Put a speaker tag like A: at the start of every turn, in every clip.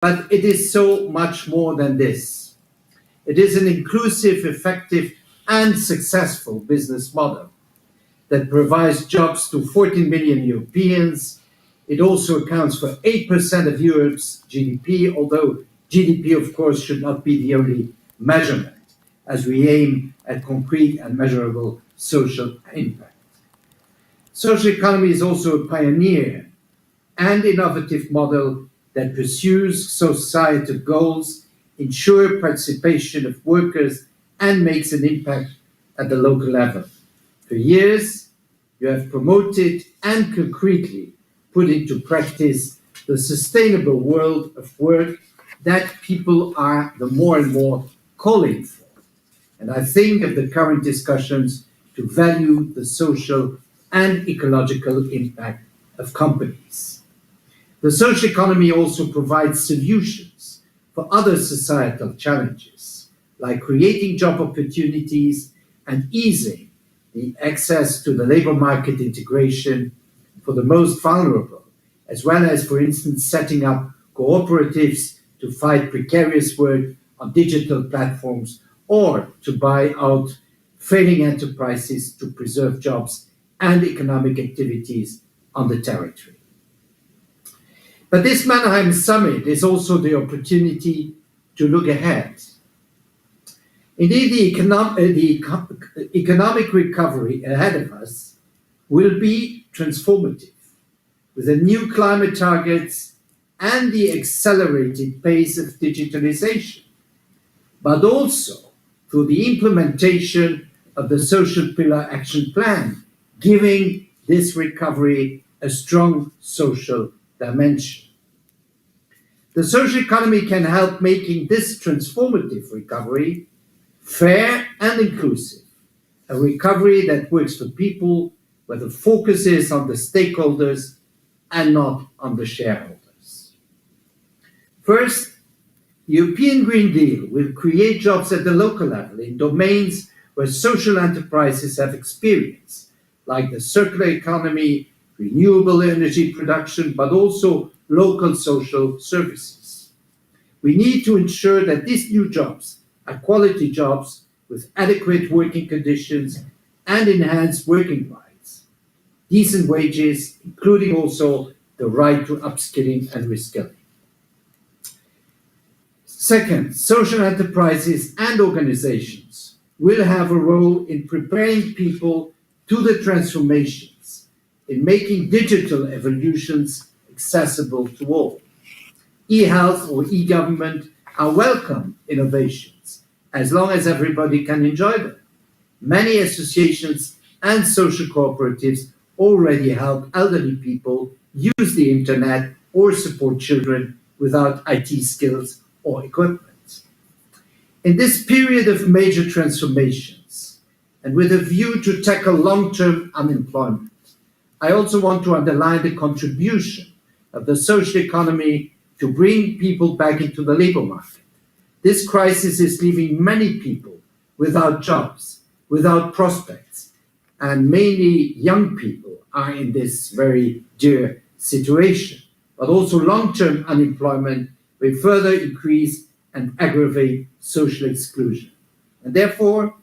A: But it is so much more than this. It is an inclusive, effective, and successful business model that provides jobs to 14 million Europeans. It also accounts for 8% of Europe's GDP, although GDP, of course, should not be the only measurement, as we aim at concrete and measurable social impact. Social economy is also a pioneer and innovative model that pursues societal goals, ensures participation of workers, and makes an impact at the local level. For years, you have promoted and concretely put into practice the sustainable world of work that people are the more and more calling for. And I think of the current discussions to value the social and ecological impact of companies. The social economy also provides solutions for other societal challenges, like creating job opportunities and easing the access to the labor market integration for the most vulnerable, as well as, for instance, setting up cooperatives to fight precarious work on digital platforms or to buy out failing enterprises to preserve jobs and economic activities on the territory. But this Mannheim Summit is also the opportunity to look ahead. Indeed, the economic recovery ahead of us will be transformative, with the new climate targets and the accelerated pace of digitalization, but also through the implementation of the Social Pillar Action Plan, giving this recovery a strong social dimension. The social economy can help making this transformative recovery fair and inclusive, a recovery that works for people, where the focus is on the stakeholders and not on the shareholders. First, the European Green Deal will create jobs at the local level in domains where social enterprises have experience, like the circular economy, renewable energy production, but also local social services. We need to ensure that these new jobs are quality jobs with adequate working conditions and enhanced working rights, decent wages, including also the right to upskilling and reskilling. Second, social enterprises and organizations will have a role in preparing people to the transformations, in making digital evolutions accessible to all. E-health or e-government are welcome innovations, as long as everybody can enjoy them. Many associations and social cooperatives already help elderly people use the internet or support children without IT skills or equipment. In this period of major transformations, and with a view to tackle long-term unemployment, I also want to underline the contribution of the social economy to bring people back into the labor market. This crisis is leaving many people without jobs, without prospects, and mainly young people are in this very dear situation. But also long-term unemployment will further increase and aggravate social exclusion. And therefore,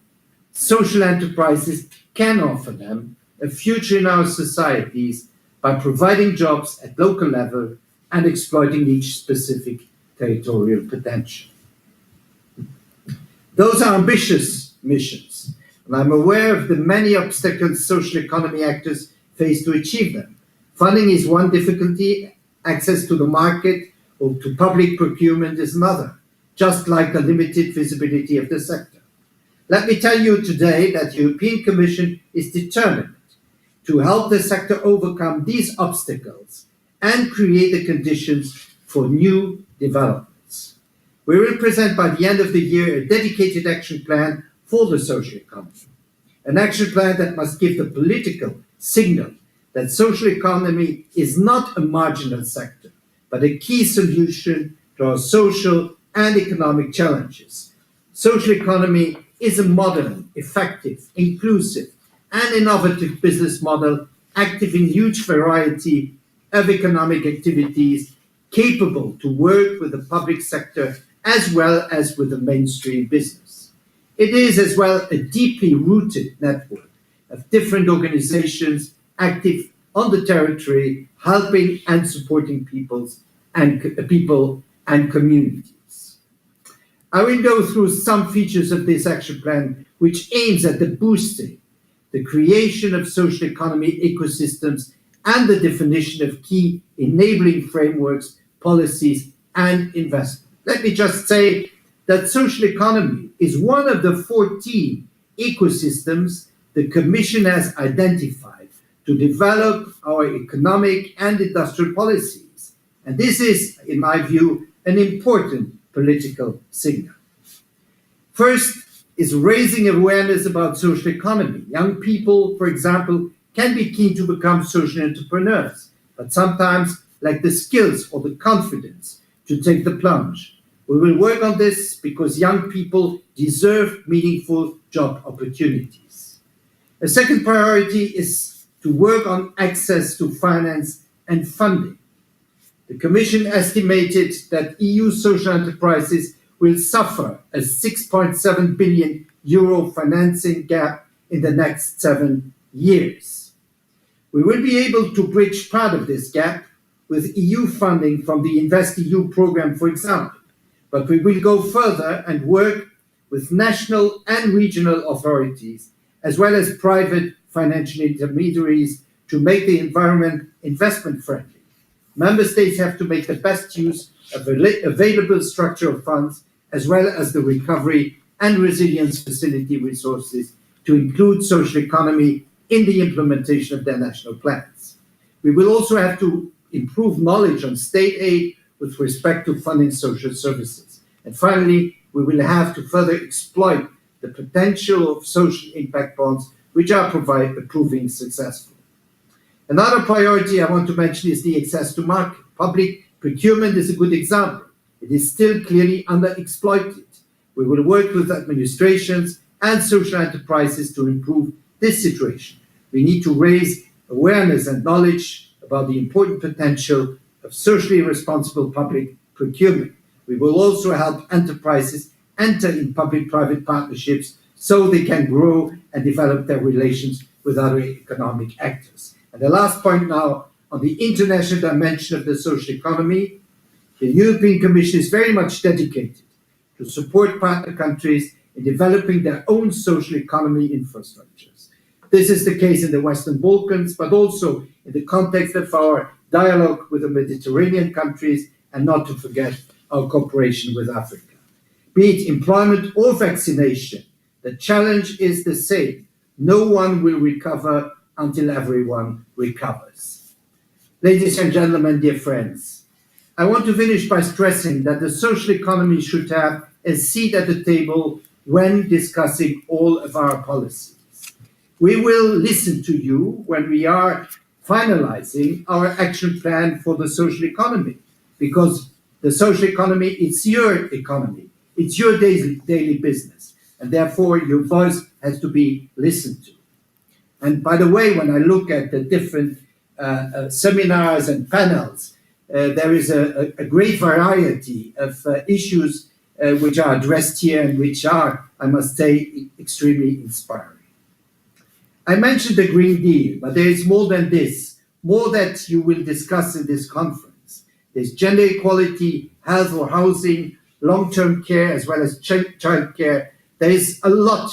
A: social enterprises can offer them a future in our societies by providing jobs at local level and exploiting each specific territorial potential. Those are ambitious missions, and I'm aware of the many obstacles social economy actors face to achieve them. Funding is one difficulty, access to the market or to public procurement is another, just like the limited visibility of the sector. Let me tell you today that the European Commission is determined to help the sector overcome these obstacles and create the conditions for new developments. We will present by the end of the year a dedicated action plan for the social economy, an action plan that must give the political signal that social economy is not a marginal sector, but a key solution to our social and economic challenges. Social economy is a modern, effective, inclusive, and innovative business model active in huge variety of economic activities, capable to work with the public sector as well as with the mainstream business. It is as well a deeply rooted network of different organizations active on the territory, helping and supporting people and communities. I will go through some features of this action plan, which aims at the boosting, the creation of social economy ecosystems, and the definition of key enabling frameworks, policies, and investment. Let me just say that social economy is one of the 14 ecosystems the Commission has identified to develop our economic and industrial policies. And this is, in my view, an important political signal. First is raising awareness about social economy. Young people, for example, can be keen to become social entrepreneurs, but sometimes lack the skills or the confidence to take the plunge. We will work on this because young people deserve meaningful job opportunities. A second priority is to work on access to finance and funding. The Commission estimated that EU social enterprises will suffer a 6.7 billion euro financing gap in the next 7 years. We will be able to bridge part of this gap with EU funding from the InvestEU program, for example, but we will go further and work with national and regional authorities, as well as private financial intermediaries, to make the environment investment friendly. Member states have to make the best use of available structural funds, as well as the recovery and resilience facility resources, to include social economy in the implementation of their national plans. We will also have to improve knowledge on state aid with respect to funding social services. And finally, we will have to further exploit the potential of social impact bonds, which are proving successful. Another priority I want to mention is the access to market. Public procurement is a good example. It is still clearly underexploited. We will work with administrations and social enterprises to improve this situation. We need to raise awareness and knowledge about the important potential of socially responsible public procurement. We will also help enterprises enter in public-private partnerships so they can grow and develop their relations with other economic actors. And the last point now, on the international dimension of the social economy, the European Commission is very much dedicated to support partner countries in developing their own social economy infrastructures. This is the case in the Western Balkans, but also in the context of our dialogue with the Mediterranean countries, and not to forget our cooperation with Africa. Be it employment or vaccination, the challenge is the same. No one will recover until everyone recovers. Ladies and gentlemen, dear friends, I want to finish by stressing that the social economy should have a seat at the table when discussing all of our policies. We will listen to you when we are finalizing our action plan for the social economy, because the social economy, it's your economy, it's your daily business, and therefore your voice has to be listened to. And by the way, when I look at the different seminars and panels, there is a great variety of issues which are addressed here and which are, I must say, extremely inspiring. I mentioned the Green Deal, but there is more than this, more that you will discuss in this conference. There's gender equality, health or housing, long-term care, as well as child care. There is a lot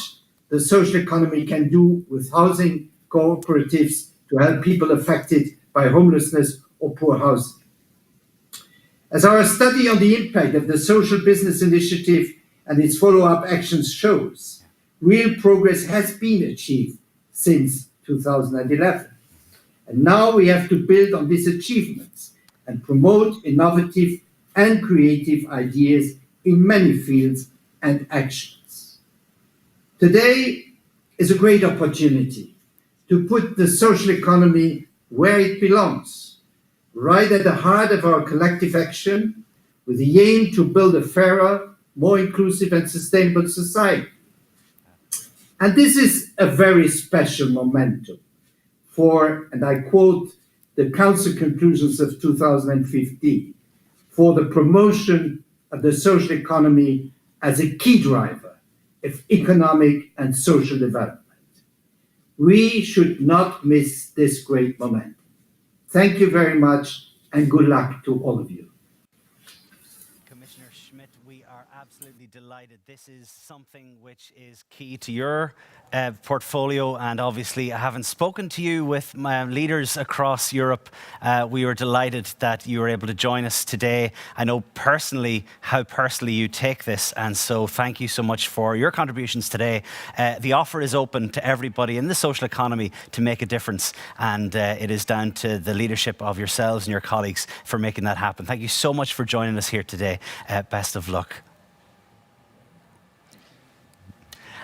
A: the social economy can do with housing cooperatives to help people affected by homelessness or poor housing. As our study on the impact of the Social Business Initiative and its follow-up actions shows, real progress has been achieved since 2011. And now we have to build on these achievements and promote innovative and creative ideas in many fields and actions. Today is a great opportunity to put the social economy where it belongs, right at the heart of our collective action, with the aim to build a fairer, more inclusive and sustainable society. And this is a very special momentum for, and I quote, the Council conclusions of 2015, for the promotion of the social economy as a key driver of economic and social development. We should not miss this great momentum. Thank you very much, and good luck to all of you.
B: Commissioner Schmidt, we are absolutely delighted. This is something which is key to your portfolio, and obviously, having spoken to you with my leaders across Europe, we were delighted that you were able to join us today. I know personally how personally you take this, and so thank you so much for your contributions today. The offer is open to everybody in the social economy to make a difference, and it is down to the leadership of yourselves and your colleagues for making that happen. Thank you so much for joining us here today. Best of luck.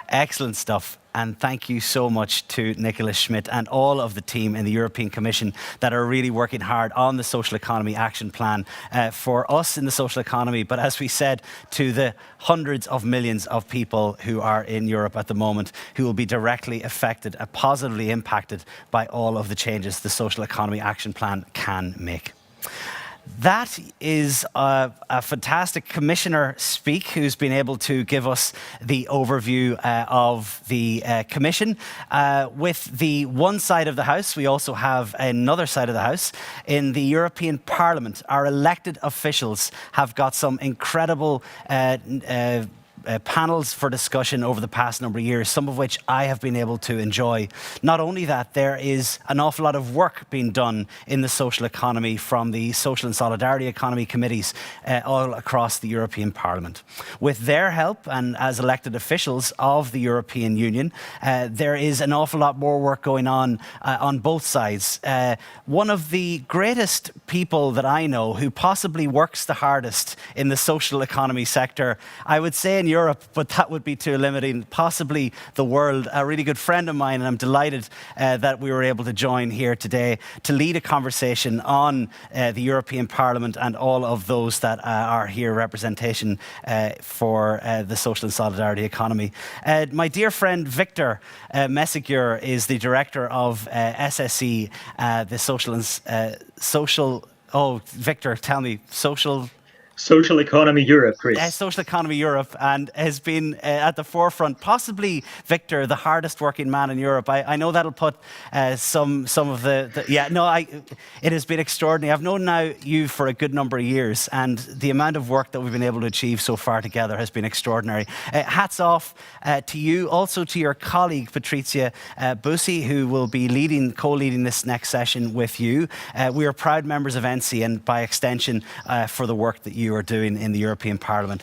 B: Excellent stuff. And thank you so much to Nicola Schmidt and all of the team in the European Commission that are really working hard on the Social Economy Action Plan for us in the social economy, but as we said, to the hundreds of millions of people who are in Europe at the moment who will be directly affected and positively impacted by all of the changes the Social Economy Action Plan can make. That is a fantastic Commissioner speak who's been able to give us the overview of the Commission. With the one side of the House, we also have another side of the House. In the European Parliament, our elected officials have got some incredible panels for discussion over the past number of years, some of which I have been able to enjoy. Not only that, there is an awful lot of work being done in the social economy from the Social and Solidarity Economy committees all across the European Parliament. With their help and as elected officials of the European Union, there is an awful lot more work going on both sides. One of the greatest people that I know who possibly works the hardest in the social economy sector, I would say in Europe, but that would be too limiting, possibly the world, a really good friend of mine, and I'm delighted that we were able to join here today to lead a conversation on the European Parliament and all of those that are here representation for the social and solidarity economy. My dear friend Victor Meseguer is the director of SSE, the Victor, tell me,
C: Social Economy Europe, Chris.
B: Social Economy Europe, and has been at the forefront, possibly, Victor, the hardest working man in Europe. I know that'll put some of it has been extraordinary. I've known now you for a good number of years, and the amount of work that we've been able to achieve so far together has been extraordinary. Hats off to you, also to your colleague, Patrizia Bussi, who will be co-leading this next session with you. We are proud members of ENSIE, and by extension, for the work that you are doing in the European Parliament.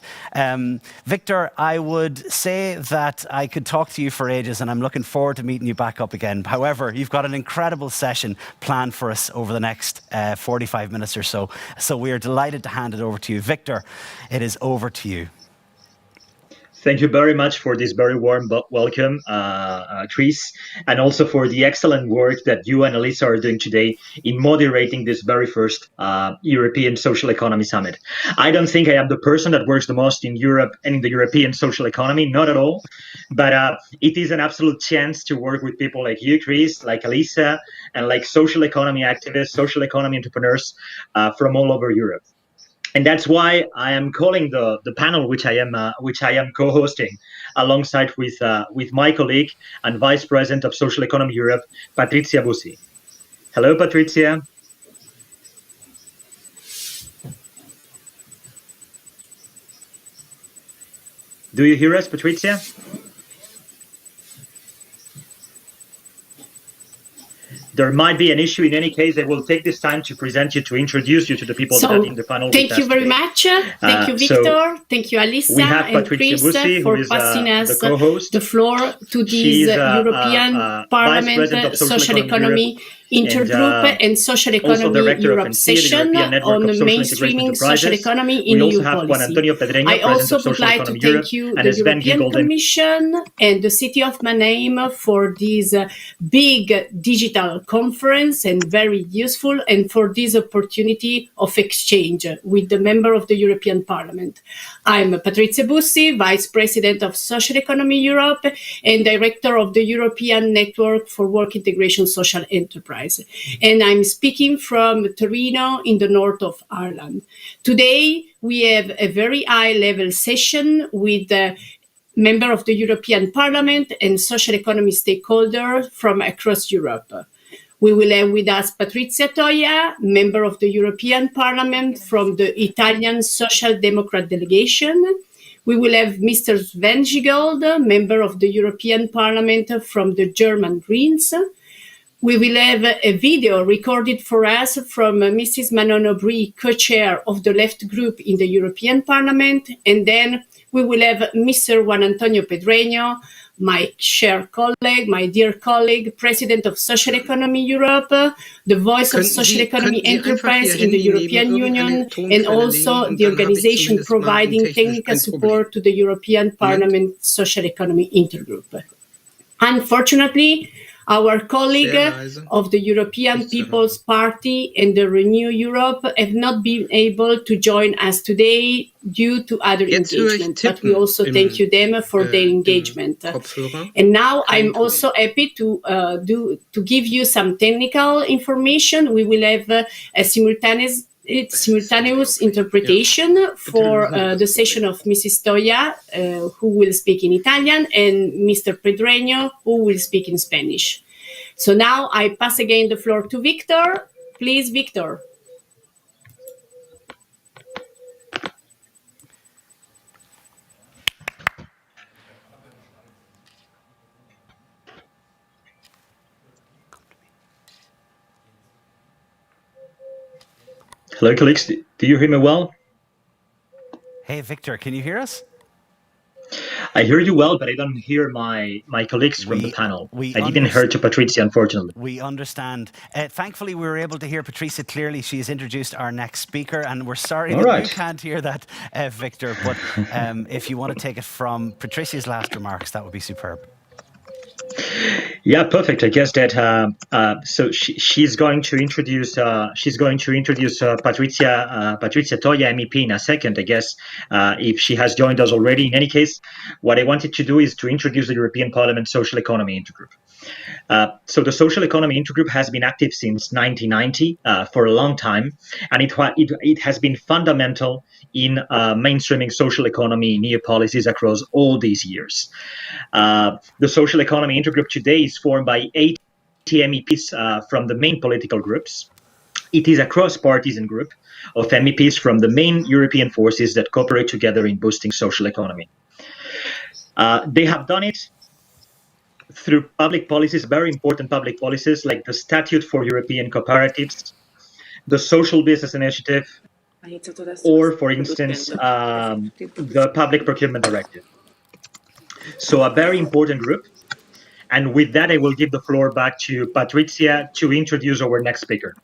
B: Victor, I would say that I could talk to you for ages, and I'm looking forward to meeting you back up again. However, you've got an incredible session planned for us over the next 45 minutes or so. So we are delighted to hand it over to you. Victor, it is over to you.
C: Thank you very much for this very warm welcome, Chris, and also for the excellent work that you and Elisa are doing today in moderating this very first European Social Economy Summit. I don't think I am the person that works the most in Europe and in the European social economy, not at all, but it is an absolute chance to work with people like you, Chris, like Elisa, and like social economy activists, social economy entrepreneurs from all over Europe. And that's why I am calling the panel, which I am co-hosting, alongside with my colleague and Vice President of Social Economy Europe, Patrizia Bussi. Hello, Patrizia. Do you hear us, Patrizia? There might be an issue. In any case, I will take this time to present you, to introduce you to the people that are in the panel.
D: Thank you very much. Thank you, Victor. Thank you, Alisa and Chris,
C: Bussi,
D: for passing us the floor to this European Parliament Social Economy Intergroup and Social Economy Europe session on mainstreaming social economy in EU policy. I also would like to thank you, the European Commission and the City of Mannheim, for this big digital conference and very useful, and for this opportunity of exchange with the member of the European Parliament. I'm Patrizia Bussi, Vice President of Social Economy Europe and Director of the European Network for Work Integration Social Enterprise. enterprise. And I'm speaking from Pedreño in the north of Ireland. Today, we have a very high-level session with member of the European Parliament and social economy stakeholders from across Europe. We will have with us Patrizia Toia, member of the European Parliament from the Italian Social Democrat delegation. We will have Mr. Sven Giegold, member of the European Parliament from the German Greens. We will have a video recorded for us from Mrs. Manon Aubry, co-chair of the Left Group in the European Parliament. And then we will have Mr. Juan Pedreño, my shared colleague, my dear colleague, President of Social Economy Europe, the voice of Social Economy Enterprise in the European Union, and also the organization providing technical support to the European Parliament Social Economy Intergroup. Unfortunately, our colleague of the European People's Party and the Renew Europe have not been able to join us today due to other engagement, but we also thank you them for their engagement. And now I'm also happy to give you some technical information. We will have a simultaneous interpretation for the session of Mrs. Toia, who will speak in Italian, and Mr. Pedreño, who will speak in Spanish. So now I pass again the floor to Victor. Please, Victor.
C: Hello, colleagues. Do you hear me well?
B: Hey, Victor, can you hear us?
C: I hear you well, but I don't hear my colleagues from the panel. I didn't hear to Patrizia, unfortunately.
B: We understand. Thankfully, we were able to hear Patrizia clearly. She has introduced our next speaker, and we're sorry that you can't hear that, Victor. But if you want to take it from Patricia's last remarks, that would be superb.
C: Yeah, perfect. I guess that so she's going to introduce Patrizia Toia, MEP, in a second. I guess if she has joined us already. In any case, what I wanted to do is to introduce the European Parliament Social Economy Intergroup. So the Social Economy Intergroup has been active since 1990 for a long time, and it has been fundamental in mainstreaming social economy in EU policies across all these years. The Social Economy Intergroup today is formed by 80 MEPs from the main political groups. It is a cross-partisan group of MEPs from the main European forces that cooperate together in boosting social economy. They have done it through public policies, very important public policies like the Statute for European Cooperatives, the Social Business Initiative, or, for instance, the Public Procurement Directive. So a very important group. And with that, I will give the floor back to Patrizia to introduce our next speaker.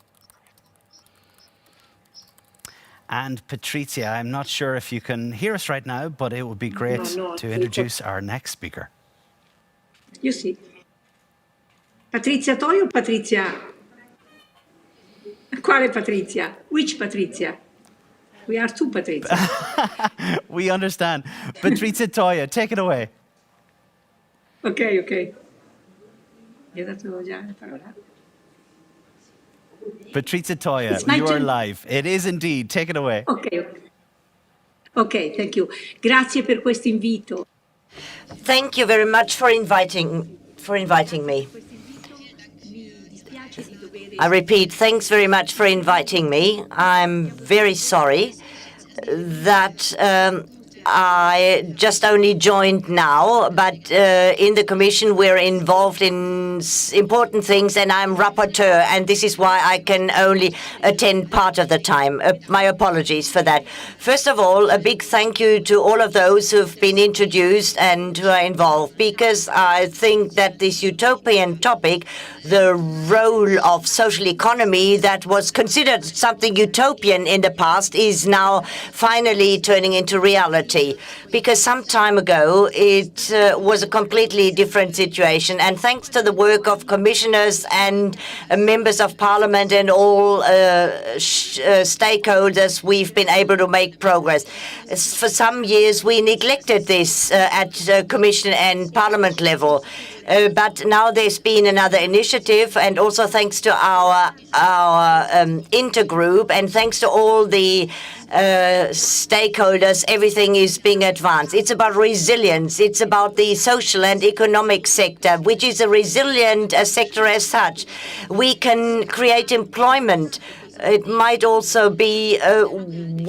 B: And Patrizia, I'm not sure if you can hear us right now, but it would be great to introduce our next speaker.
E: You see. Patrizia Toia or Patrizia? Quale Patrizia? Which Patrizia? We are two Patrizia.
B: We understand. Patrizia Toia, take it away.
E: Ok. Gli ho dato già la parola.
B: Patrizia Toia, you are live. It is indeed. Take it away.
E: Ok, thank you. Grazie per questo invito.
F: Thank you very much for inviting me. I repeat, thanks very much for inviting me. I'm very sorry that I just only joined now, but in the Commission we're involved in important things, and I'm rapporteur, and this is why I can only attend part of the time. My apologies for that. First of all, a big thank you to all of those who've been introduced and who are involved, because I think that this utopian topic, the role of social economy that was considered something utopian in the past, is now finally turning into reality. Because some time ago it was a completely different situation, and thanks to the work work of commissioners and members of parliament and all stakeholders, we've been able to make progress. For some years, we neglected this at commission and parliament level. But now there's been another initiative, and also thanks to our intergroup and thanks to all the stakeholders, everything is being advanced. It's about resilience. It's about the social and economic sector, which is a resilient sector as such. We can create employment. It might also be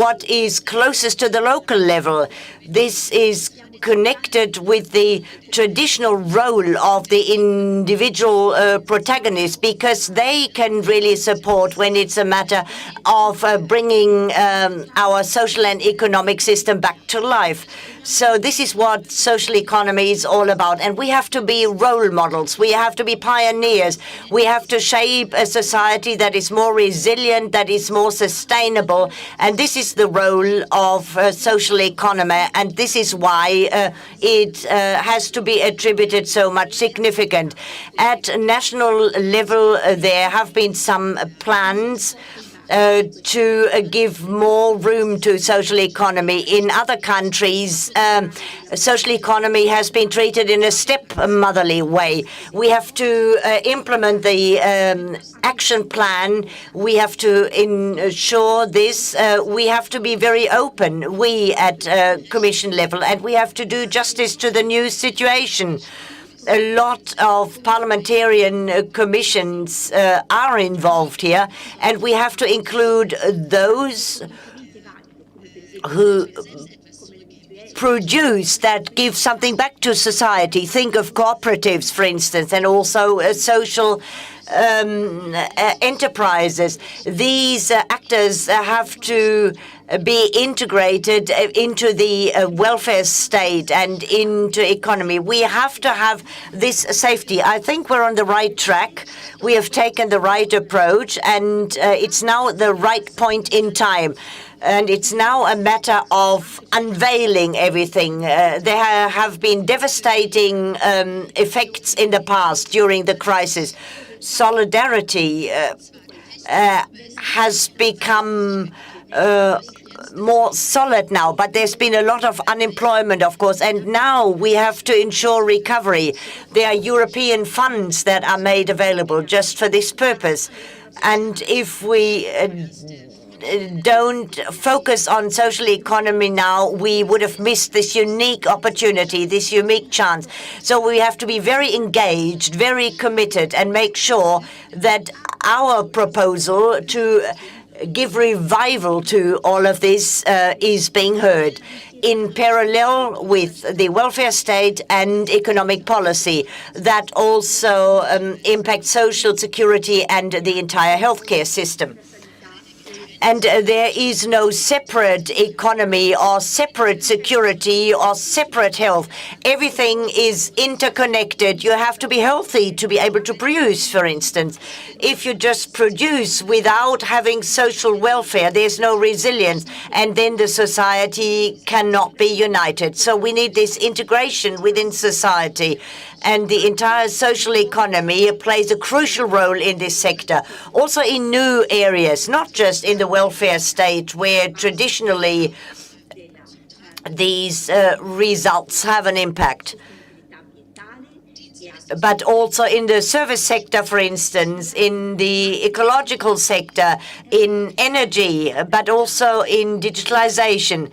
F: what is closest to the local level. This is connected with the traditional role of the individual protagonists, because they can really support when it's a matter of bringing our social and economic system back to life. So this is what social economy is all about. And we have to be role models. We have to be pioneers. We have to shape a society that is more resilient, that is more sustainable. And this is the role of social economy. And this is why it has to be attributed so much significance. At national level, there have been some plans to give more room to social economy. In other countries, social economy has been treated in a stepmotherly way. We have to implement the action plan. We have to ensure this. We have to be very open, we at Commission level, and we have to do justice to the new situation. A lot of parliamentarian commissions are involved here, and we have to include those who produce, that give something back to society. Think of cooperatives, for instance, and also social enterprises. These actors have to be integrated into the welfare state and into economy. We have to have this safety. I think we're on the right track. We have taken the right approach, and it's now the right point in time. And it's now a matter of unveiling everything. There have been devastating effects in the past during the crisis. Solidarity has become more solid now, but there's been a lot of unemployment, of course, and now we have to ensure recovery. There are European funds that are made available just for this purpose. And if we don't focus on social economy now, we would have missed this unique opportunity, this unique chance. So we have to be very engaged, very committed, and make sure that our proposal to give revival to all of this is being heard in parallel with the welfare state and economic policy that also impacts social security and the entire healthcare system. And there is no separate economy or separate security or separate health. Everything is interconnected. You have to be healthy to be able to produce, for instance. If you just produce without having social welfare, there's no resilience, and then the society cannot be united. So we need this integration within society. And the entire social economy plays a crucial role in this sector. Also in new areas, not just in the welfare state, where traditionally these results have an impact, but also in the service sector, for instance, in the ecological sector, in energy, but also in digitalization.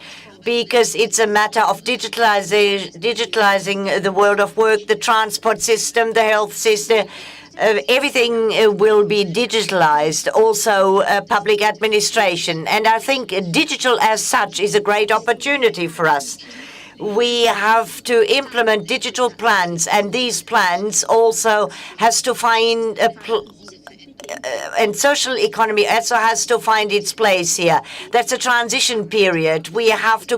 F: Because it's a matter of digitalizing the world of work, the transport system, the health system. Everything will be digitalized, also public administration. And I think digital as such is a great opportunity for us. We have to implement digital plans, and these plans also has to find and social economy also has to find its place here. That's a transition period. We have to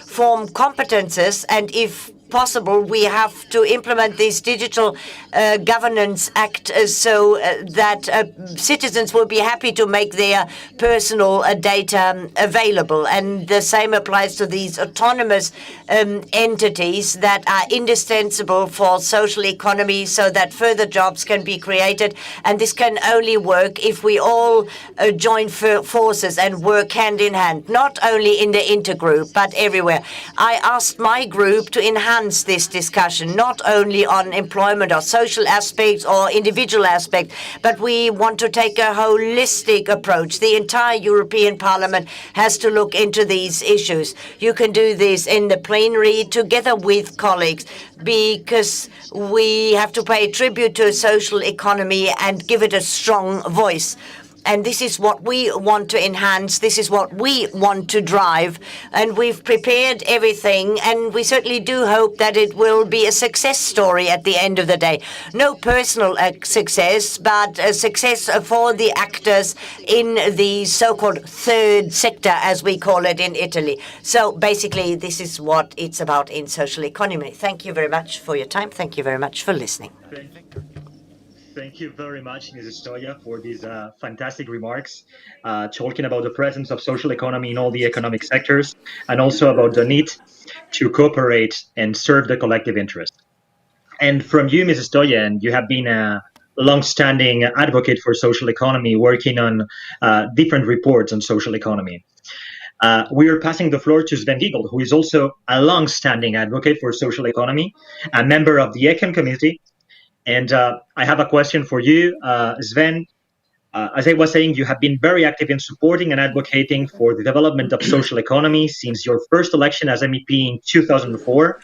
F: form competences, and if possible, we have to implement this Digital Governance Act so that citizens will be happy to make their personal data available. And the same applies to these autonomous entities that are indispensable for social economy so that further jobs can be created. And this can only work if we all join forces and work hand in hand, not only in the intergroup, but everywhere. I asked my group to enhance this discussion, not only on employment or social aspects or individual aspects, but we want to take a holistic approach. The entire European Parliament has to look into these issues. You can do this in the plenary together with colleagues, because we have to pay tribute to social economy and give it a strong voice. And this is what we want to enhance. This is what we want to drive. And we've prepared everything. And we certainly do hope that it will be a success story at the end of the day. No personal success, but a success for the actors in the so-called third sector, as we call it in Italy. So basically, this is what it's about in social economy. Thank you very much for your time. Thank you very much for listening.
C: Thank you very much, Mrs. Toia, for these fantastic remarks, talking about the presence of social economy in all the economic sectors, and also about the need to cooperate and serve the collective interest. And from you, Mrs. Toia, and you have been a long-standing advocate for social economy, working on different reports on social economy. We are passing the floor to Sven Giegold, who is also a long-standing advocate for social economy, a member of the Econ Committee. And I have a question for you, Sven. As I was saying, you have been very active in supporting and advocating for the development of social economy since your first election as MEP in 2004.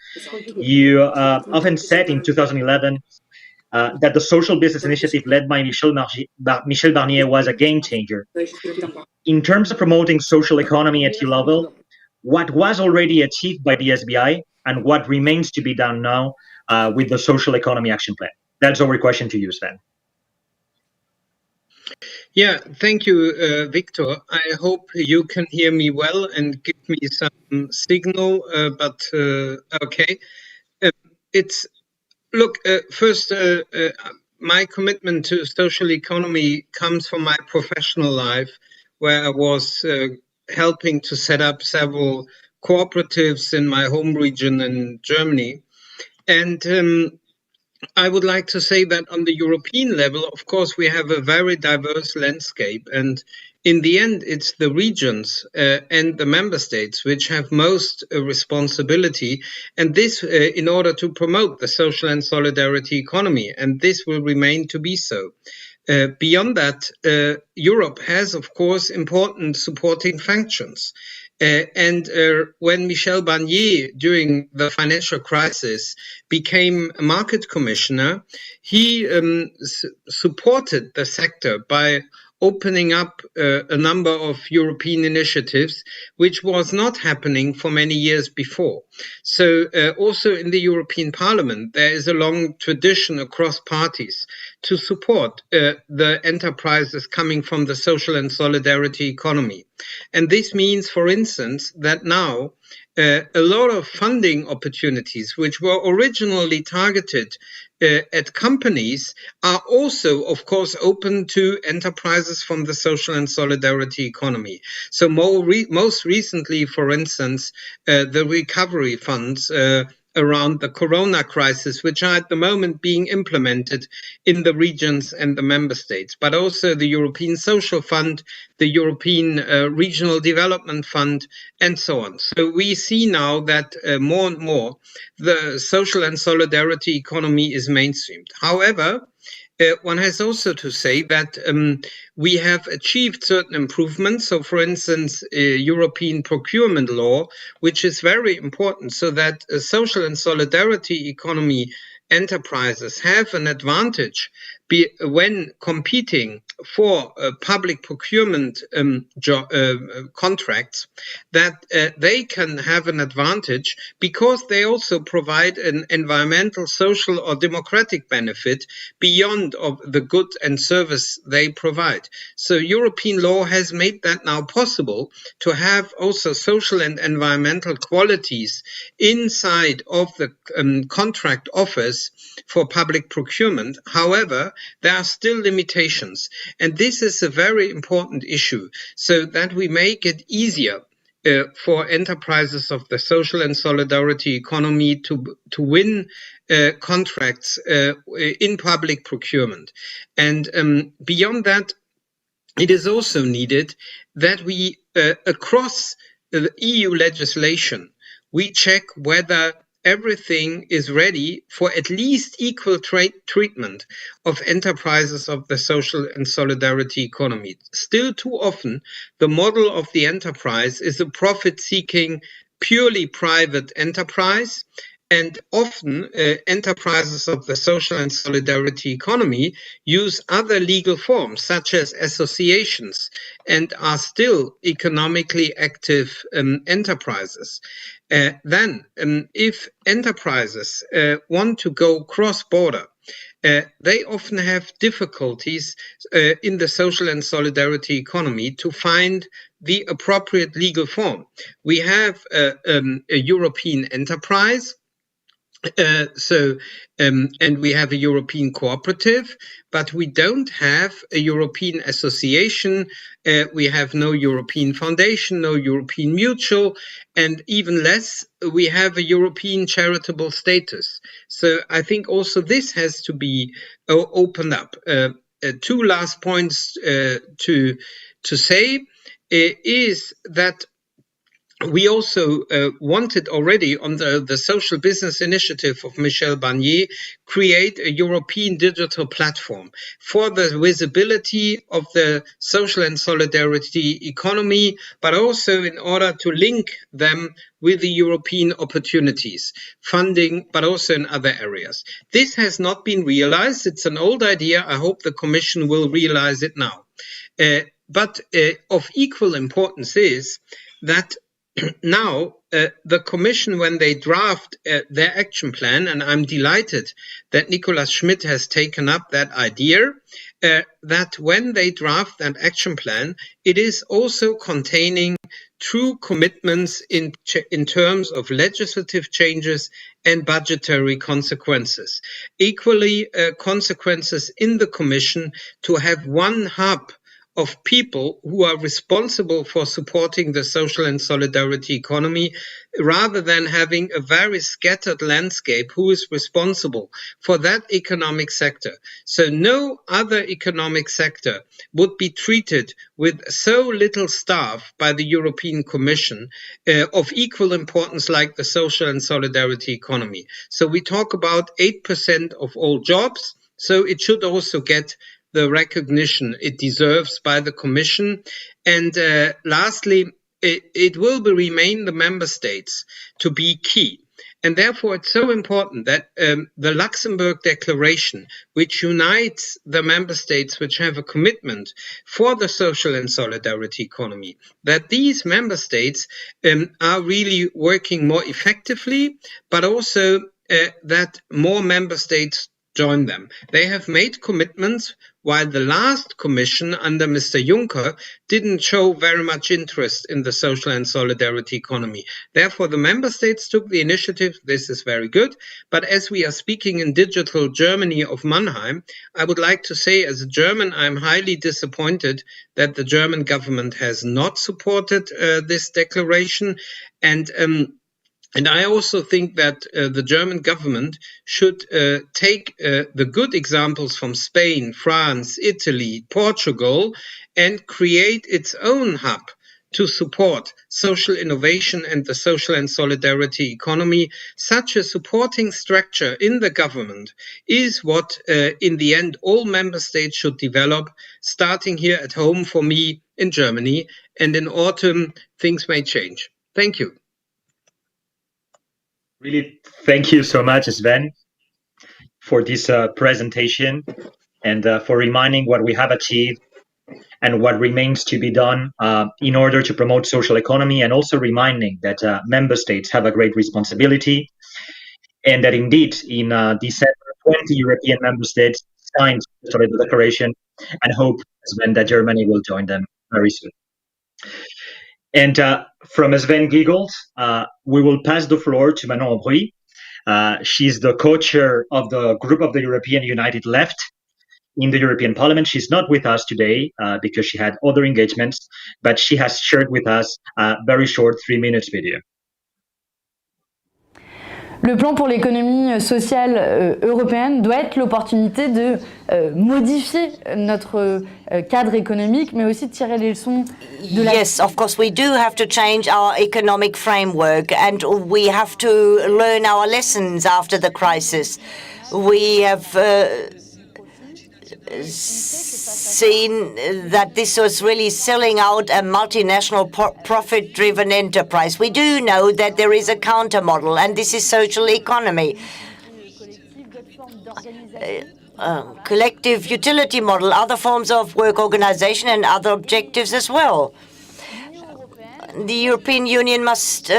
C: You often said in 2011 that the social business initiative led by Michel Barnier was a game changer. In terms of promoting social economy at EU level, what was already achieved by the SBI and what remains to be done now with the Social Economy Action Plan? That's our question to you, Sven.
G: Yeah, thank you, Victor. I hope you can hear me well and give me some signal, but okay. First, my commitment to social economy comes from my professional life, where I was helping to set up several cooperatives in my home region in Germany. And I would like to say that on the European level, of course, we have a very diverse landscape. And in the end, it's the regions and the member states which have most responsibility. And this in order to promote the social and solidarity economy. And this will remain to be so. Beyond that, Europe has, of course, important supporting functions. When Michel Barnier, during the financial crisis, became a market commissioner, he supported the sector by opening up a number of European initiatives, which was not happening for many years before. So also in the European Parliament, there is a long tradition across parties to support the enterprises coming from the social and solidarity economy. And this means, for instance, that now a lot of funding opportunities, which were originally targeted at companies, are also, of course, open to enterprises from the social and solidarity economy. So most recently, for instance, the recovery funds around the corona crisis, which are at the moment being implemented in the regions and the member states, but also the European Social Fund, the European Regional Development Fund, and so on. So we see now that more and more the social and solidarity economy is mainstreamed. However, one has also to say that we have achieved certain improvements. So, for instance, European procurement law, which is very important, so that social and solidarity economy enterprises have an advantage when competing for public procurement contracts, that they can have an advantage because they also provide an environmental, social or democratic benefit beyond of the good and service they provide. So European law has made that now possible to have also social and environmental qualities inside of the contract offers for public procurement. However, there are still limitations, and this is a very important issue, so that we make it easier for enterprises of the social and solidarity economy to win contracts in public procurement. And beyond that, it is also needed that we, across the EU legislation, we check whether everything is ready for at least equal treatment of enterprises of the social and solidarity economy. Still too often, the model of the enterprise is a profit-seeking, purely private enterprise, and often enterprises of the social and solidarity economy use other legal forms, such as associations, and are still economically active enterprises. Then, if enterprises want to go cross-border, they often have difficulties in the social and solidarity economy to find the appropriate legal form. We have a European enterprise, and we have a European cooperative, but we don't have a European association. We have no European foundation, no European mutual, and even less, we have a European charitable status. So I think also this has to be opened up. Two last points to say is that we also wanted already under the Social Business Initiative of Michel Barnier create a European digital platform for the visibility of the social and solidarity economy, but also in order to link them with the European opportunities, funding, but also in other areas. This has not been realized. It's an old idea. I hope the Commission will realize it now. But of equal importance is that now, the Commission, when they draft their action plan, and I'm delighted that Nicolas Schmidt has taken up that idea, that when they draft that action plan, it is also containing true commitments in terms of legislative changes and budgetary consequences. Equally, consequences in the Commission to have one hub of people who are responsible for supporting the social and solidarity economy, rather than having a very scattered landscape who is responsible for that economic sector. So no other economic sector would be treated with so little staff by the European Commission of equal importance like the social and solidarity economy. So we talk about 8% of all jobs, so it should also get the recognition it deserves by the Commission. And lastly, it will remain the member states to be key. And therefore, it's so important that the Luxembourg Declaration, which unites the member states which have a commitment for the social and solidarity economy, that these member states are really working more effectively, but also that more member states join them. They have made commitments, while the last Commission under Mr. Juncker didn't show very much interest in the social and solidarity economy. Therefore, the member states took the initiative. This is very good. But as we are speaking in digital Germany of Mannheim, I would like to say, as a German, I'm highly disappointed that the German government has not supported this declaration. And I also think that the German government should take the good examples from Spain, France, Italy, Portugal, and create its own hub to support social innovation and the social and solidarity economy. Such a supporting structure in the government is what, in the end, all member states should develop, starting here at home for me in Germany. And in autumn, things may change. Thank you.
C: Really, thank you so much, Sven, for this presentation. and for reminding what we have achieved and what remains to be done in order to promote social economy, and also reminding that member states have a great responsibility, and that indeed in December 20 European member states signed the Toledo Declaration, and hope, Sven, that Germany will join them very soon. And from Sven Giegold, we will pass the floor to Manon Aubry. She's the co-chair of the group of the European United Left in the European Parliament. She's not with us today because she had other engagements, but she has shared with us a very short 3-minute video.
H: Le plan pour l'économie sociale européenne doit être l'opportunité de modifier notre cadre économique, mais aussi de tirer les leçons de la...
F: Yes, of course, we do have to change our economic framework, and we have to learn our lessons after the crisis. We have seen that this was really selling out a multinational profit-driven enterprise. We do know that there is a counter model, and this is social economy. Collective utility model, other forms of work organization, and other objectives as well. The European Union must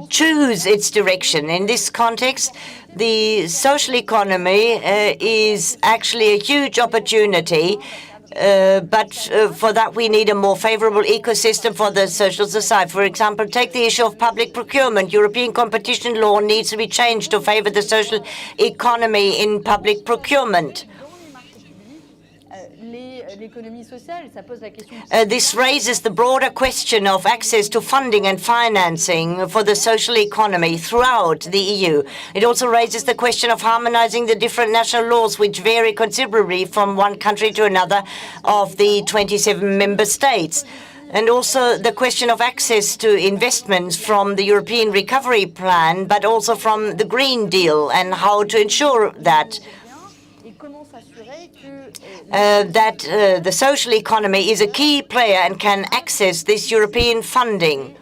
F: choose its direction. In this context, the social economy is actually a huge opportunity, but for that we need a more favorable ecosystem for the social society. For example, take the issue of public procurement. European competition law needs to be changed to favor the social economy in public procurement. This raises the broader question of access to funding and financing for the social economy throughout the EU. It also raises the question of harmonizing the different national laws, which vary considerably from one country to another of the 27 member states. And also the question of access to investments from the European Recovery Plan, but also from the Green Deal, and how to ensure that the social economy is a key player and can access this European funding.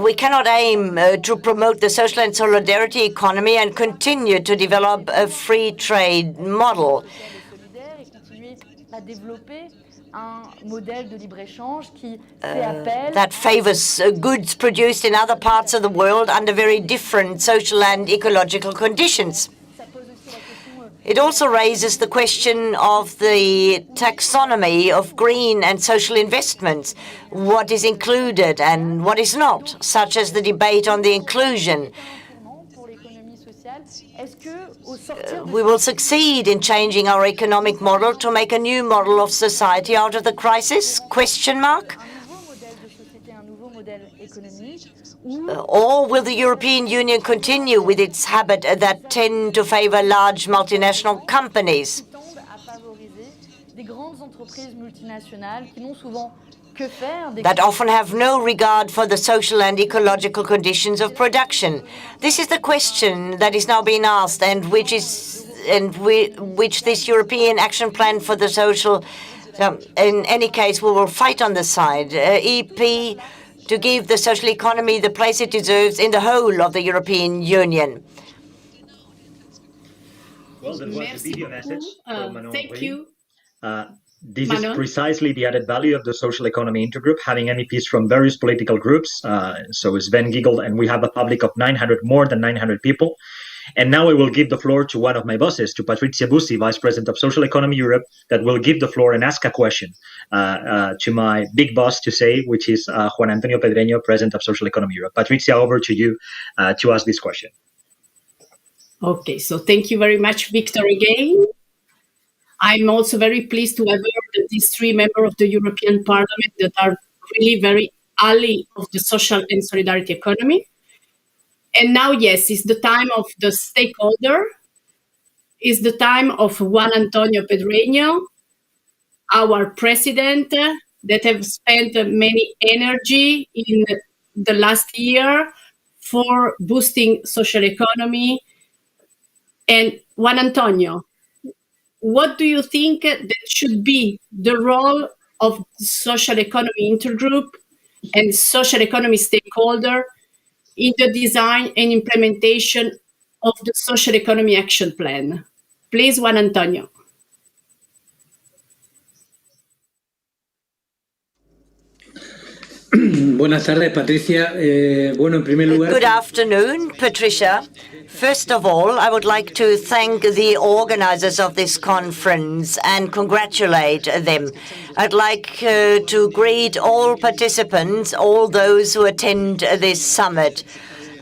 F: We cannot aim to promote the social and solidarity economy and continue to develop a free trade model. That favors goods produced in other parts of the world under very different social and ecological conditions. It also raises the question of the taxonomy of green and social investments, what is included and what is not, such as the debate on the inclusion. We will succeed in changing our economic model to make a new model of society out of the crisis? Question mark. Or will the European Union continue with its habit that tend to favor large multinational companies? That often have no regard for the social and ecological conditions of production. This is the question that is now being asked, and which this European Action Plan for the Social. In any case, we will fight on the side. EP to give the social economy the place it deserves in the whole of the European Union.
C: Well, that was the video message from Manon.
D: Thank you.
C: This is precisely the added value of the Social Economy Intergroup, having MEPs from various political groups. So Sven Giegold, and we have a public of more than 900 people. And now I will give the floor to one of my bosses, to Patrizia Bussi, Vice President of Social Economy Europe, that will give the floor and ask a question to my big boss to say, which is Juan Antonio Pedreño, President of Social Economy Europe. Patrizia, over to you to ask this question.
D: Okay, so thank you very much, Victor, again. I'm also very pleased to have heard these three members of the European Parliament that are really very ally of the social and solidarity economy. And now, yes, it's the time of the stakeholder. It's the time of Juan Antonio Pedreño, our president, that have spent many energy in the last year for boosting social economy. And Juan Antonio, what do you think that should be the role of the Social Economy Intergroup and social economy stakeholder in the design and implementation of the Social Economy Action Plan. Please, Juan Antonio.
I: Buenas tardes, Patricia. Bueno, en primer lugar...
F: Good afternoon, Patricia. First of all, I would like to thank the organizers of this conference and congratulate them. I'd like to greet all participants, all those who attend this summit.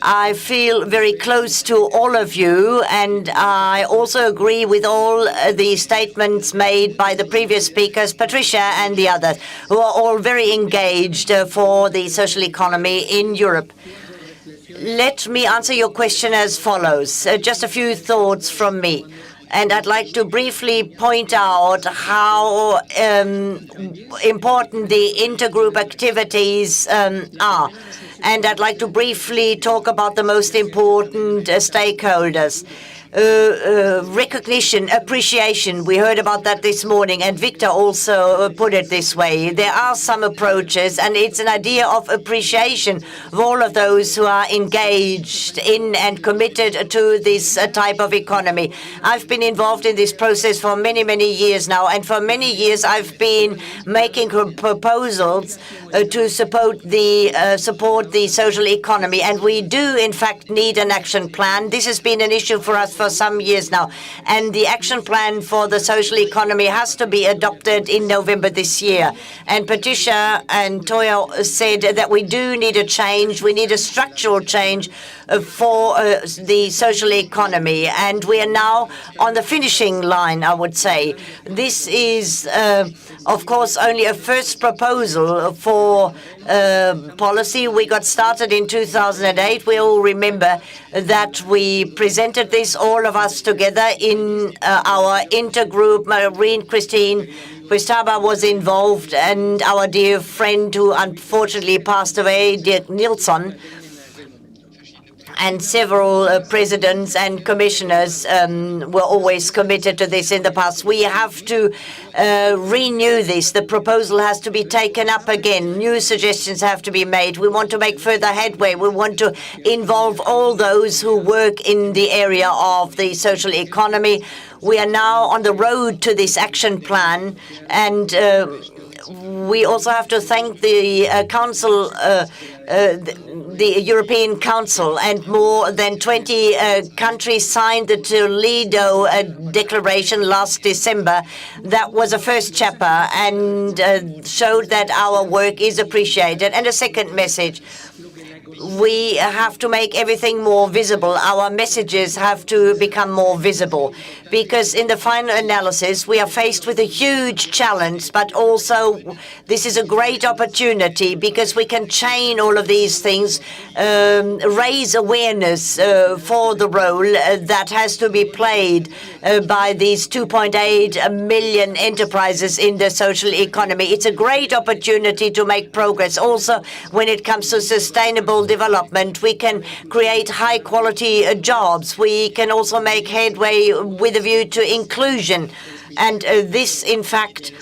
F: I feel very close to all of you, and I also agree with all the statements made by the previous speakers, Patricia and the others, who are all very engaged for the social economy in Europe. Let me answer your question as follows. Just a few thoughts from me. And I'd like to briefly point out how important the intergroup activities are. And I'd like to briefly talk about the most important stakeholders. Recognition, appreciation, we heard about that this morning, and Victor also put it this way. There are some approaches, and it's an idea of appreciation of all of those who are engaged in and committed to this type of economy. I've been involved in this process for many, many years now, and for many years I've been making proposals to support the social economy, and we do in fact need an action plan. This has been an issue for us for some years now, and the action plan for the social economy has to be adopted in November this year. And Patricia and Toia said that we do need a change, we need a structural change for the social economy, and we are now on the finishing line, I would say. This is, of course, only a first proposal for policy. We got started in 2008. We all remember that we presented this, all of us together, in our intergroup. Marine Christine Quistaba was involved, and our dear friend who unfortunately passed away, Dirk Nilsson, and several presidents and commissioners were always committed to this in the past. We have to renew this. The proposal has to be taken up again. New suggestions have to be made. We want to make further headway. We want to involve all those who work in the area of the social economy. We are now on the road to this action plan, and we also have to thank the Council, the European Council, and more than 20 countries signed the Toledo Declaration last December. That was a first chapter and showed that our work is appreciated. And a second message. We have to make everything more visible. Our messages have to become more visible, because in the final analysis, we are faced with a huge challenge, but also this is a great opportunity, because we can chain all of these things, raise awareness for the role that has to be played by these 2.8 million enterprises in the social economy. It's a great opportunity to make progress. Also, when it comes to sustainable development, we can create high-quality jobs. We can also make headway with a view to inclusion. And this, in fact,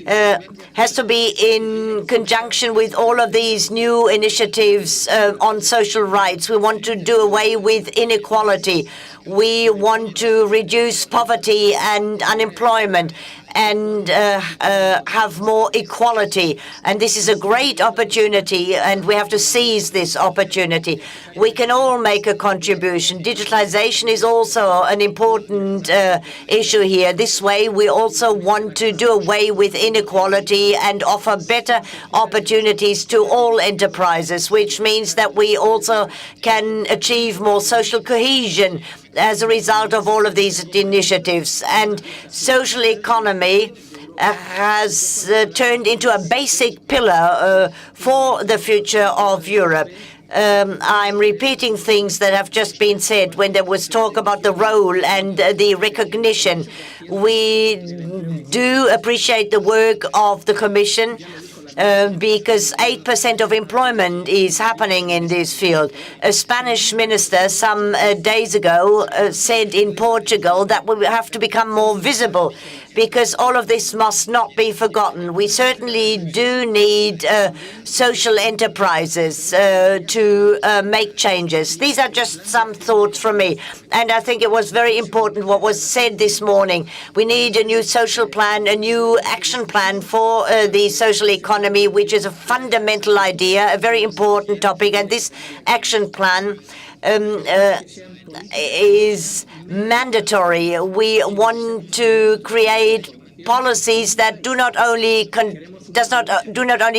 F: has to be in conjunction with all of these new initiatives on social rights. We want to do away with inequality. We want to reduce poverty and unemployment and have more equality. And this is a great opportunity, and we have to seize this opportunity. We can all make a contribution. Digitalization is also an important issue here. This way, we also want to do away with inequality and offer better opportunities to all enterprises, which means that we also can achieve more social cohesion as a result of all of these initiatives. And social economy has turned into a basic pillar for the future of Europe. I'm repeating things that have just been said when there was talk about the role and the recognition. We do appreciate the work of the Commission, because 8% of employment is happening in this field. A Spanish minister some days ago said in Portugal that we have to become more visible, because all of this must not be forgotten. We certainly do need social enterprises to make changes. These are just some thoughts from me. And I think it was very important what was said this morning. We need a new social plan, a new action plan for the social economy, which is a fundamental idea, a very important topic. And this action plan is mandatory. We want to create policies that do not only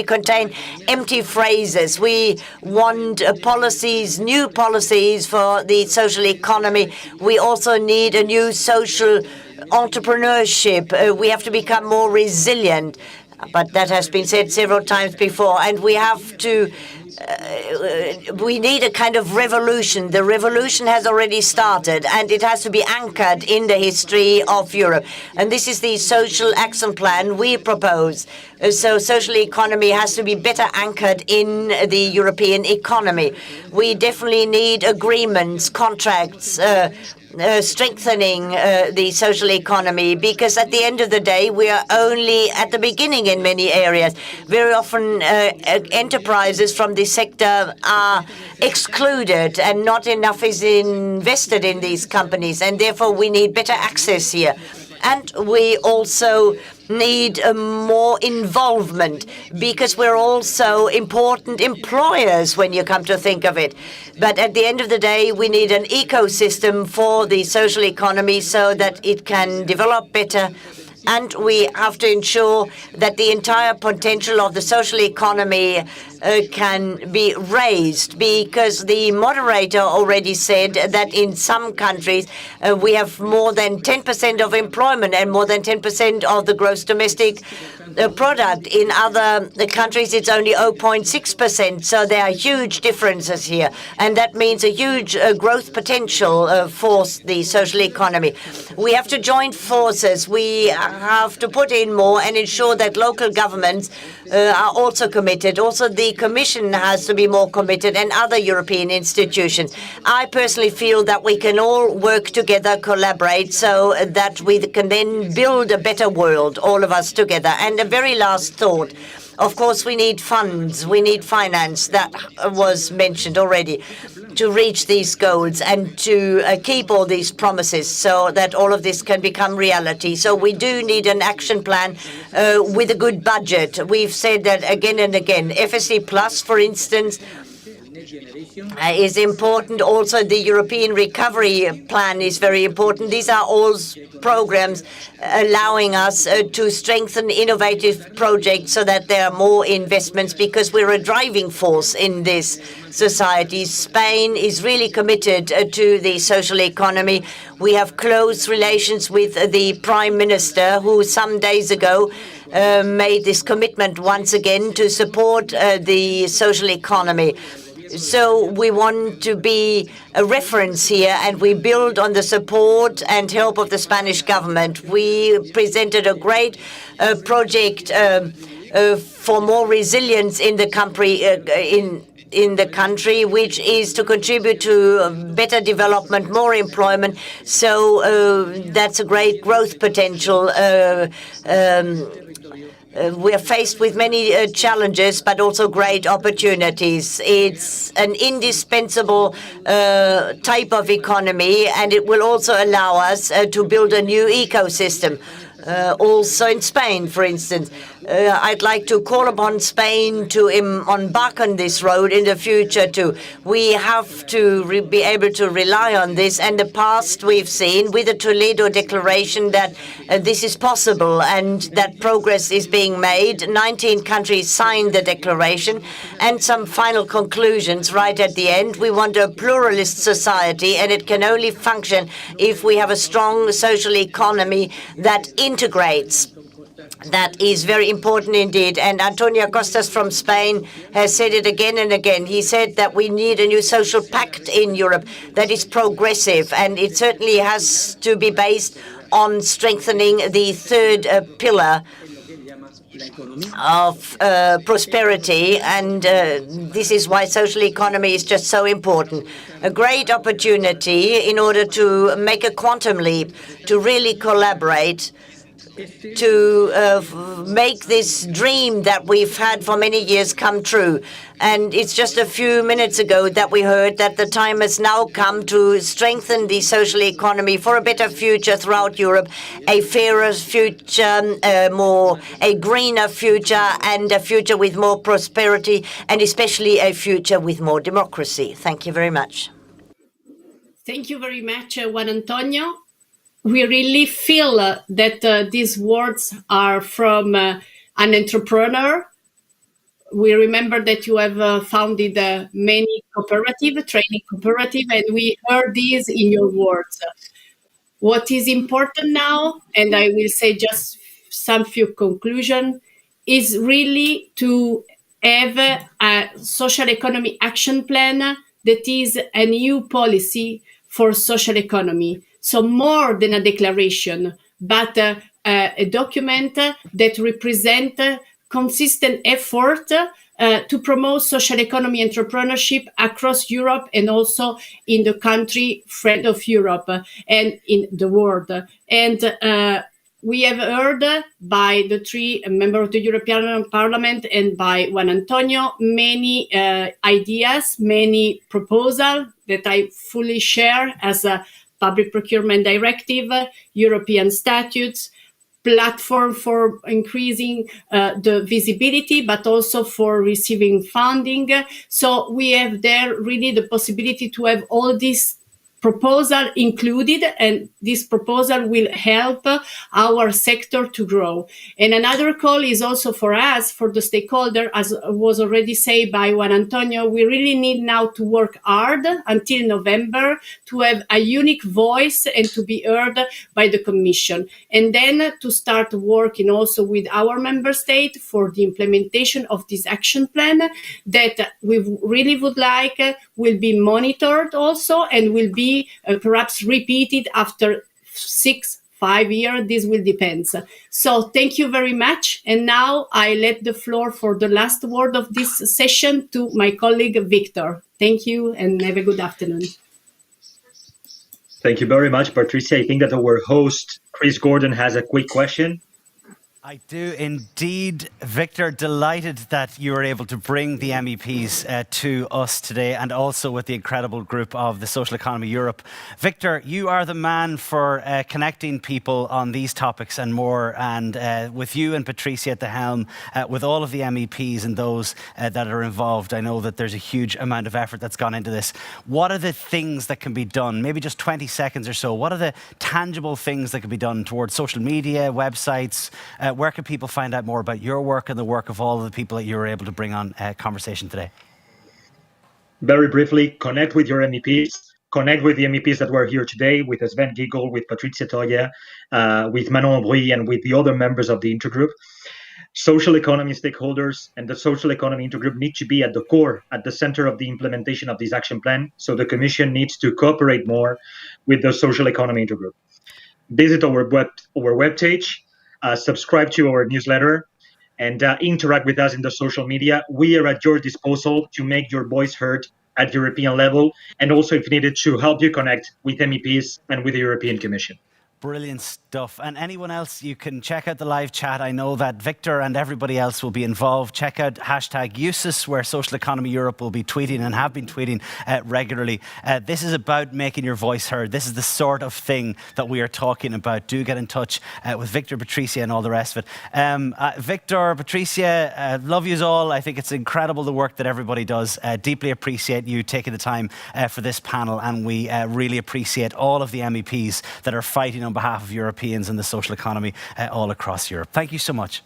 F: contain empty phrases. We want policies, new policies for the social economy. We also need a new social entrepreneurship. We have to become more resilient. But that has been said several times before, and we have to. We need a kind of revolution. The revolution has already started, and it has to be anchored in the history of Europe. And this is the social action plan we propose. So social economy has to be better anchored in the European economy. We definitely need agreements, contracts, strengthening the social economy, because at the end of the day, we are only at the beginning in many areas. Very often, enterprises from this sector are excluded, and not enough is invested in these companies, and therefore we need better access here. And we also need more involvement, because we're also important employers when you come to think of it. But at the end of the day, we need an ecosystem for the social economy so that it can develop better. And we have to ensure that the entire potential of the social economy can be raised, because the moderator already said that in some countries we have more than 10% of employment and more than 10% of the gross domestic product. In other countries, it's only 0.6%. So there are huge differences here. And that means a huge growth potential for the social economy. We have to join forces. We have to put in more and ensure that local governments are also committed. Also, the Commission has to be more committed, and other European institutions. I personally feel that we can all work together, collaborate, so that we can then build a better world, all of us together. And the very last thought, of course, we need funds, we need finance, that was mentioned already, to reach these goals and to keep all these promises so that all of this can become reality. So we do need an action plan with a good budget. We've said that again and again. FSC Plus, for instance, is important. Also, the European Recovery Plan is very important. These are all programs allowing us to strengthen innovative projects so that there are more investments, because we're a driving force in this society. Spain is really committed to the social economy. We have close relations with the Prime Minister, who some days ago made this commitment once again to support the social economy. So we want to be a reference here, and we build on the support and help of the Spanish government. We presented a great project for more resilience in the country, in the country, which is to contribute to better development, more employment. So that's a great growth potential. We are faced with many challenges, but also great opportunities. It's an indispensable type of economy, and it will also allow us to build a new ecosystem. Also in Spain, for instance. I'd like to call upon Spain to embark on this road in the future too. We have to be able to rely on this. And the past we've seen with the Toledo Declaration that this is possible and that progress is being made. 19 countries signed the declaration. And some final conclusions right at the end. We want a pluralist society, and it can only function if we have a strong social economy that integrates. That is very important indeed. And Antonio Costas from Spain has said it again and again. He said that we need a new social pact in Europe that is progressive, and it certainly has to be based on strengthening the third pillar of prosperity, and this is why social economy is just so important. A great opportunity in order to make a quantum leap, to really collaborate to make this dream that we've had for many years come true. And it's just a few minutes ago that we heard that the time has now come to strengthen the social economy for a better future throughout Europe, a fairer future, a greener future, and a future with more prosperity, and especially a future with more democracy. Thank you very much.
D: Thank you very much, Juan Antonio. We really feel that these words are from an entrepreneur. We remember that you have founded many training cooperative, and we heard these in your words. What is important now, and I will say just some few conclusion, is really to have a social economy action plan that is a new policy for social economy. So more than a declaration, but a document that represents consistent effort to promote social economy entrepreneurship across Europe and also in the country friend of Europe and in the world. And we have heard by the three members of the European Parliament and by Juan Antonio many ideas, many proposals that I fully share as a public procurement directive, European statutes, platform for increasing the visibility, but also for receiving funding. So we have there really the possibility to have all these proposal included, and this proposal will help our sector to grow. And another call is also for us, for the stakeholder, as was already said by Juan Antonio, we really need now to work hard until November to have a unique voice and to be heard by the Commission. And then to start working also with our member state for the implementation of this action plan that we really would like will be monitored also and will be perhaps repeated after 5 years. This will depend. So thank you very much. And now I let the floor for the last word of this session to my colleague Victor. Thank you and have a good afternoon.
C: Thank you very much, Patrizia. I think that our host, Chris Gordon, has a quick question.
B: I do indeed. Victor, delighted that you were able to bring the MEPs to us today, and also with the incredible group of the Social Economy Europe. Victor, you are the man for connecting people on these topics and more, and with you and Patrizia at the helm, with all of the MEPs and those that are involved, I know that there's a huge amount of effort that's gone into this. What are the things that can be done? Maybe just 20 seconds or so. What are the tangible things that can be done towards social media, websites? Where can people find out more about your work and the work of all of the people that you were able to bring on conversation today?
C: Very briefly, connect with your MEPs. Connect with the MEPs that were here today, with Sven, Giegold, with Patrizia, Toia, with Manon, Aubry, and with the other members of the intergroup. Social economy stakeholders and the Social Economy Intergroup need to be at the core, at the center of the implementation of this action plan. So the Commission needs to cooperate more with the Social Economy Intergroup. Visit our webpage. Subscribe to our newsletter, and interact with us in the social media. We are at your disposal to make your voice heard at European level, and also if needed to help you connect with MEPs and with the European Commission.
B: Brilliant stuff. And anyone else, you can check out the live chat. I know that Victor and everybody else will be involved. Check out hashtag EUSES, where Social Economy Europe will be tweeting and have been tweeting regularly. This is about making your voice heard. This is the sort of thing that we are talking about. Do get in touch with Victor, Patrizia, and all the rest of it. Victor, Patrizia, love yous all. I think it's incredible the work that everybody does. Deeply appreciate you taking the time for this panel, and we really appreciate all of the MEPs that are fighting on behalf of Europeans and the social economy all across Europe. Thank you so much.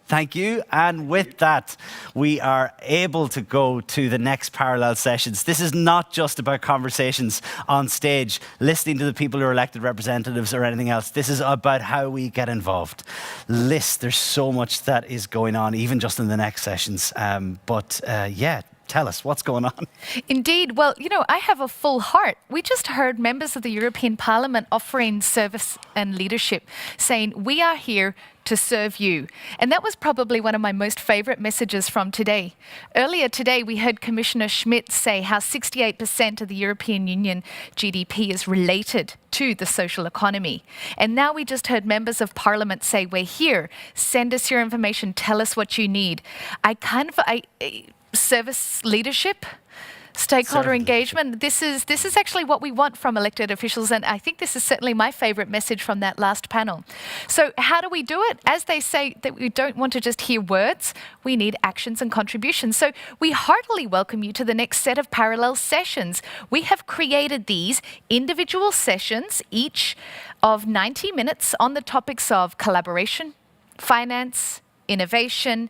B: Thank you. And with that, we are able to go to the next parallel sessions. This is not just about conversations on stage, listening to the people who are elected representatives or anything else. This is about how we get involved. There's so much that is going on, even just in the next sessions. Yeah, Tell us what's going on.
J: Indeed. Well, I have a full heart. We just heard members of the European Parliament offering service and leadership, saying, we are here to serve you. And that was probably one of my most favourite messages from today. Earlier today, we heard Commissioner Schmidt say how 68% of the European Union GDP is related to the social economy. And now we just heard members of Parliament say, we're here, send us your information, tell us what you need. Service leadership, stakeholder engagement. This is actually what we want from elected officials, and I think this is certainly my favourite message from that last panel. So how do we do it? As they say that we don't want to just hear words, we need actions and contributions. So we heartily welcome you to the next set of parallel sessions. We have created these individual sessions, each of 90 minutes, on the topics of collaboration, finance, innovation,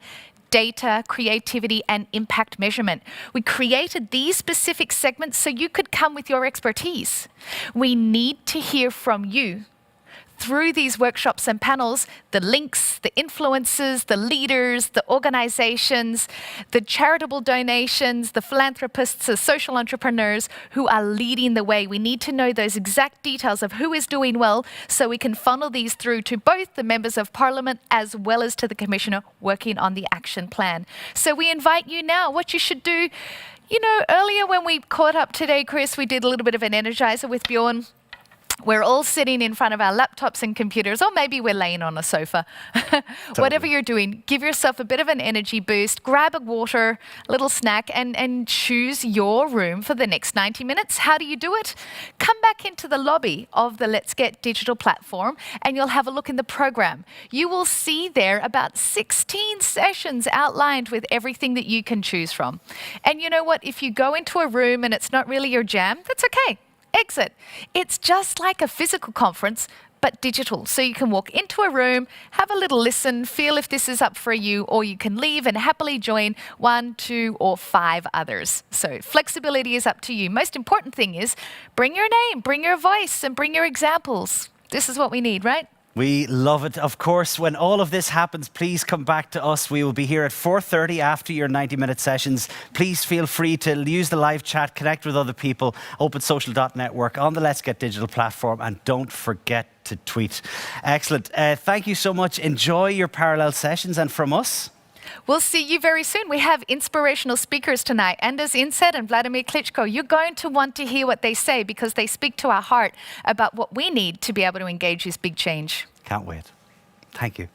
J: data, creativity, and impact measurement. We created these specific segments so you could come with your expertise. We need to hear from you through these workshops and panels, the links, the influencers, the leaders, the organizations, the charitable donations, the philanthropists, the social entrepreneurs who are leading the way. We need to know those exact details of who is doing well so we can funnel these through to both the members of Parliament as well as to the Commissioner working on the action plan. So we invite you now. What you should do, earlier when we caught up today, Chris, we did a little bit of an energizer with Bjorn. We're all sitting in front of our laptops and computers, or maybe we're laying on a sofa. Whatever you're doing, give yourself a bit of an energy boost, grab a water, a little snack, and choose your room for the next 90 minutes. How do you do it? Come back into the lobby of the Let's Get Digital platform, and you'll have a look in the program. You will see there about 16 sessions outlined with everything that you can choose from. And you know what? If you go into a room and it's not really your jam, that's okay. Exit. It's just like a physical conference, but digital. So you can walk into a room, have a little listen, feel if this is up for you, or you can leave and happily join 1, 2, or 5 others. So flexibility is up to you. Most important thing is bring your name, bring your voice, and bring your examples. This is what we need, right?
B: We love it. Of course, when all of this happens, please come back to us. We will be here at 4:30 after your 90-minute sessions. Please feel free to use the live chat, connect with other people, opensocial.network on the Let's Get Digital platform, and don't forget to tweet. Excellent. Thank you so much. Enjoy your parallel sessions, and from us,
J: we'll see you very soon. We have inspirational speakers tonight. Anders Inset and Vladimir Klitschko. You're going to want to hear what they say because they speak to our heart about what we need to be able to engage this big change.
B: Can't wait. Thank you.